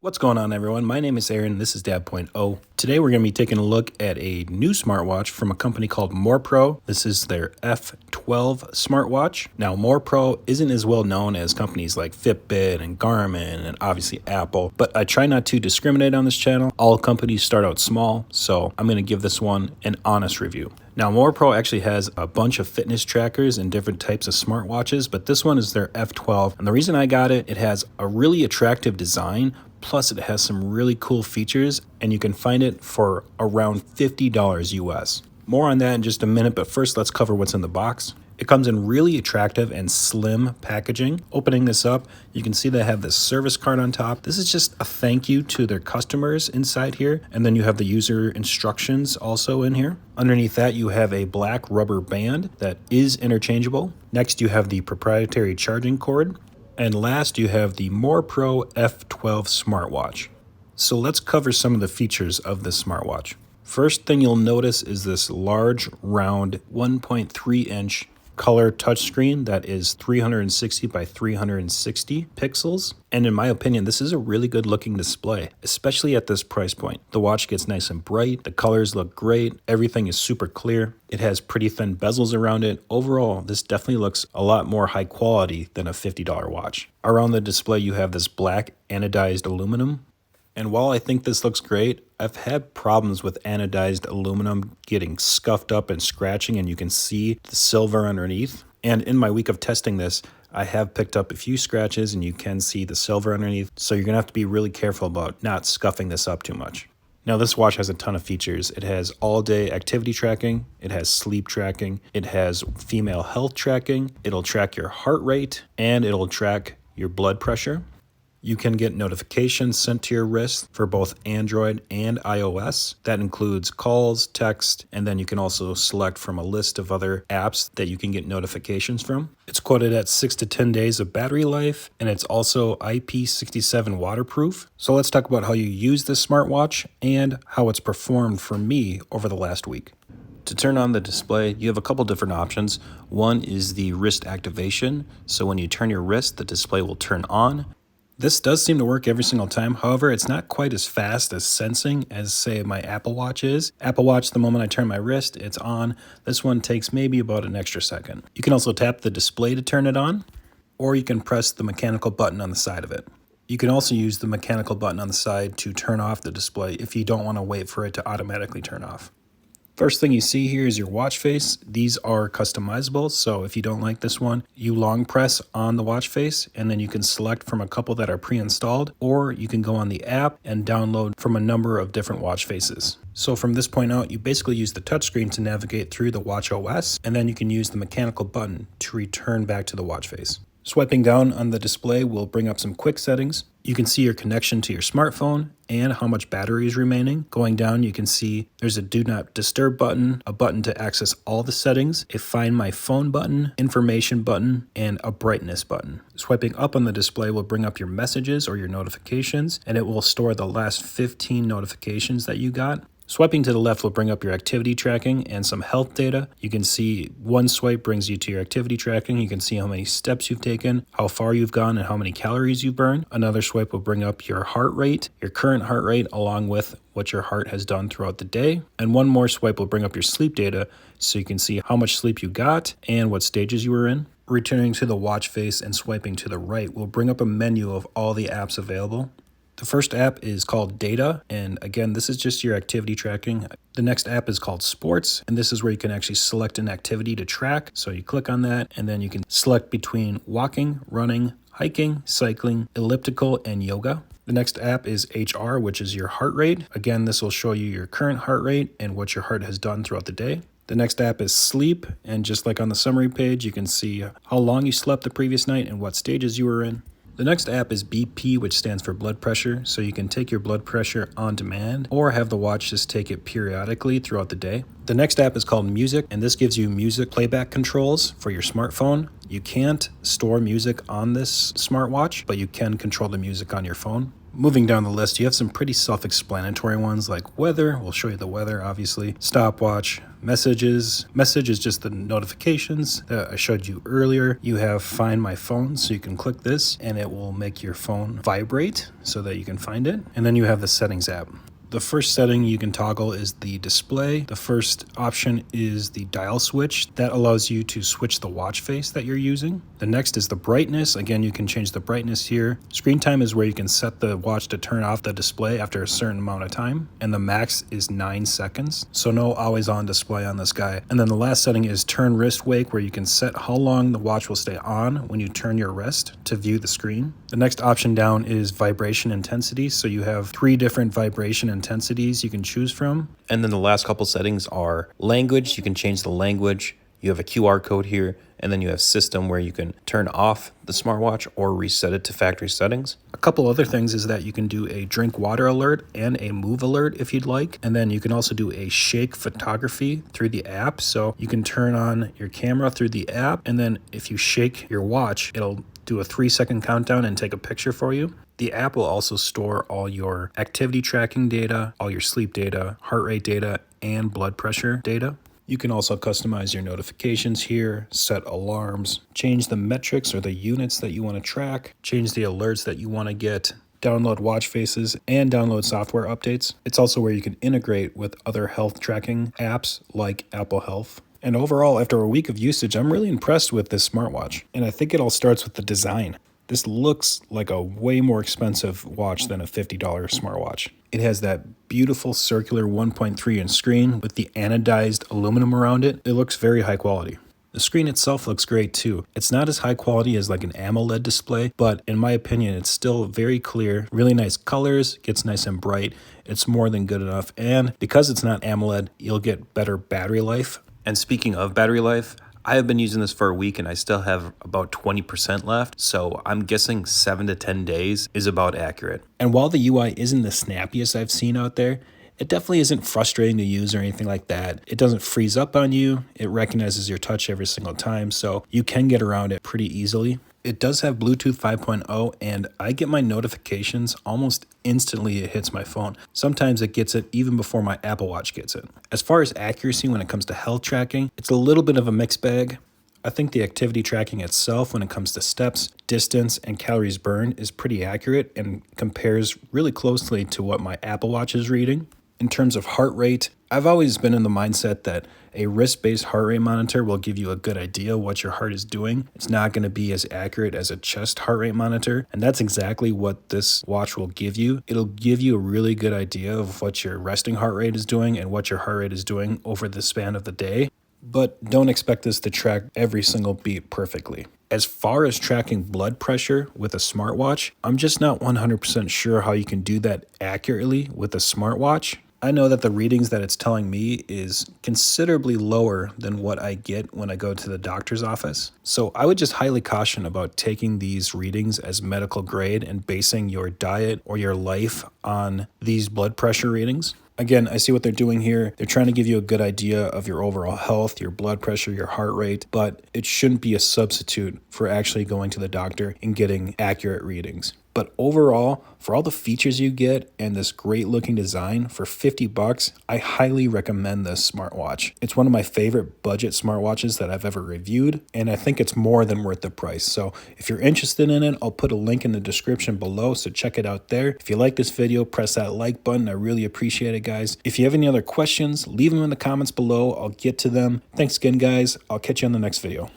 What's going on, everyone? My name is Aaron. This is Dad.0. Today we're going to be taking a look at a new smartwatch from a company called MorePro. This is their F12 Smartwatch. Now, MorePro isn't as well known as companies like Fitbit and Garmin and obviously Apple, but I try not to discriminate on this channel. All companies start out small, so I'm going to give this one an honest review. Now, MorePro actually has a bunch of fitness trackers and different types of smartwatches, but this one is their F12. And the reason I got it, it has a really attractive design, plus it has some really cool features, and you can find it for around $50 US. More on that in just a minute, but first let's cover what's in the box. It comes in really attractive and slim packaging. Opening this up, you can see they have this service card on top. This is just a thank you to their customers inside here. And then you have the user instructions also in here. Underneath that, you have a black rubber band that is interchangeable. Next, you have the proprietary charging cord. And last, you have the MorePro F12 Smartwatch. So let's cover some of the features of this smartwatch. First thing you'll notice is this large, round, 1.3-inch color touchscreen that is 360 by 360 pixels. And in my opinion, this is a really good looking display, especially at this price point. The watch gets nice and bright, the colors look great, everything is super clear. It has pretty thin bezels around it. Overall, this definitely looks a lot more high quality than a $50 watch. Around the display, you have this black anodized aluminum. And while I think this looks great, I've had problems with anodized aluminum getting scuffed up and scratching, and you can see the silver underneath. And in my week of testing this, I have picked up a few scratches and you can see the silver underneath. So you're gonna have to be really careful about not scuffing this up too much. Now, this watch has a ton of features. It has all-day activity tracking, it has sleep tracking, it has female health tracking, it'll track your heart rate, and it'll track your blood pressure. You can get notifications sent to your wrist for both Android and iOS. That includes calls, text, and then you can also select from a list of other apps that you can get notifications from. It's quoted at 6 to 10 days of battery life, and it's also IP67 waterproof. So let's talk about how you use this smartwatch and how it's performed for me over the last week. To turn on the display, you have a couple different options. One is the wrist activation. So when you turn your wrist, the display will turn on. This does seem to work every single time. However, it's not quite as fast as sensing as, say, my Apple Watch is. Apple Watch, the moment I turn my wrist, it's on. This one takes maybe about an extra second. You can also tap the display to turn it on, or you can press the mechanical button on the side of it. You can also use the mechanical button on the side to turn off the display if you don't want to wait for it to automatically turn off. First thing you see here is your watch face. These are customizable, so if you don't like this one, you long press on the watch face and then you can select from a couple that are pre-installed, or you can go on the app and download from a number of different watch faces. So from this point out, you basically use the touchscreen to navigate through the watch OS, and then you can use the mechanical button to return back to the watch face. Swiping down on the display will bring up some quick settings. You can see your connection to your smartphone and how much battery is remaining. Going down, you can see there's a do not disturb button, a button to access all the settings, a find my phone button, information button, and a brightness button. Swiping up on the display will bring up your messages or your notifications, and it will store the last 15 notifications that you got. Swiping to the left will bring up your activity tracking and some health data. You can see one swipe brings you to your activity tracking. You can see how many steps you've taken, how far you've gone, and how many calories you've burned. Another swipe will bring up your heart rate, your current heart rate, along with what your heart has done throughout the day. And one more swipe will bring up your sleep data so you can see how much sleep you got and what stages you were in. Returning to the watch face and swiping to the right will bring up a menu of all the apps available. The first app is called Data, and again, this is just your activity tracking. The next app is called Sports, and this is where you can actually select an activity to track. So you click on that, and then you can select between walking, running, hiking, cycling, elliptical, and yoga. The next app is HR, which is your heart rate. Again, this will show you your current heart rate and what your heart has done throughout the day. The next app is Sleep, and just like on the summary page, you can see how long you slept the previous night and what stages you were in. The next app is BP, which stands for blood pressure, so you can take your blood pressure on demand or have the watch just take it periodically throughout the day. The next app is called Music, and this gives you music playback controls for your smartphone. You can't store music on this smartwatch, but you can control the music on your phone. Moving down the list, you have some pretty self-explanatory ones like weather. We'll show you the weather, obviously. Stopwatch, messages. Message is just the notifications that I showed you earlier. You have Find My Phone, so you can click this and it will make your phone vibrate so that you can find it. And then you have the Settings app. The first setting you can toggle is the display. The first option is the dial switch. That allows you to switch the watch face that you're using. The next is the brightness. Again, you can change the brightness here. Screen time is where you can set the watch to turn off the display after a certain amount of time. And the max is 9 seconds. So no always on display on this guy. And then the last setting is turn wrist wake, where you can set how long the watch will stay on when you turn your wrist to view the screen. The next option down is vibration intensity. So you have 3 different vibration intensities you can choose from. And then the last couple settings are language. You can change the language. You have a QR code here, and then you have system where you can turn off the smartwatch or reset it to factory settings. A couple other things is that you can do a drink water alert and a move alert if you'd like. And then you can also do a shake photography through the app. So you can turn on your camera through the app, and then if you shake your watch, it'll do a 3-second countdown and take a picture for you. The app will also store all your activity tracking data, all your sleep data, heart rate data, and blood pressure data. You can also customize your notifications here, set alarms, change the metrics or the units that you want to track, change the alerts that you want to get, download watch faces, and download software updates. It's also where you can integrate with other health tracking apps like Apple Health. And overall, after a week of usage, I'm really impressed with this smartwatch. And I think it all starts with the design. This looks like a way more expensive watch than a $50 smartwatch. It has that beautiful circular 1.3-inch screen with the anodized aluminum around it. It looks very high quality. The screen itself looks great too. It's not as high quality as like an AMOLED display, but in my opinion, it's still very clear, really nice colors, gets nice and bright. It's more than good enough. And because it's not AMOLED, you'll get better battery life. And speaking of battery life, I have been using this for a week and I still have about 20% left, so I'm guessing 7 to 10 days is about accurate. And while the UI isn't the snappiest I've seen out there, it definitely isn't frustrating to use or anything like that. It doesn't freeze up on you. It recognizes your touch every single time, so you can get around it pretty easily. It does have Bluetooth 5.0, and I get my notifications almost instantly it hits my phone. Sometimes it gets it even before my Apple Watch gets it. As far as accuracy when it comes to health tracking, it's a little bit of a mixed bag. I think the activity tracking itself when it comes to steps, distance, and calories burned is pretty accurate and compares really closely to what my Apple Watch is reading. In terms of heart rate, I've always been in the mindset that a wrist-based heart rate monitor will give you a good idea what your heart is doing. It's not going to be as accurate as a chest heart rate monitor, and that's exactly what this watch will give you. It'll give you a really good idea of what your resting heart rate is doing and what your heart rate is doing over the span of the day. But don't expect this to track every single beat perfectly. As far as tracking blood pressure with a smartwatch, I'm just not 100% sure how you can do that accurately with a smartwatch. I know that the readings that it's telling me is considerably lower than what I get when I go to the doctor's office. So I would just highly caution about taking these readings as medical grade and basing your diet or your life on these blood pressure readings. Again, I see what they're doing here. They're trying to give you a good idea of your overall health, your blood pressure, your heart rate, but it shouldn't be a substitute for actually going to the doctor and getting accurate readings. But overall, for all the features you get and this great looking design for $50, I highly recommend this smartwatch. It's one of my favorite budget smartwatches that I've ever reviewed, and I think it's more than worth the price. So if you're interested in it, I'll put a link in the description below, so check it out there. If you like this video, press that like button. I really appreciate it, guys. If you have any other questions, leave them in the comments below. I'll get to them. Thanks again, guys. I'll catch you on the next video.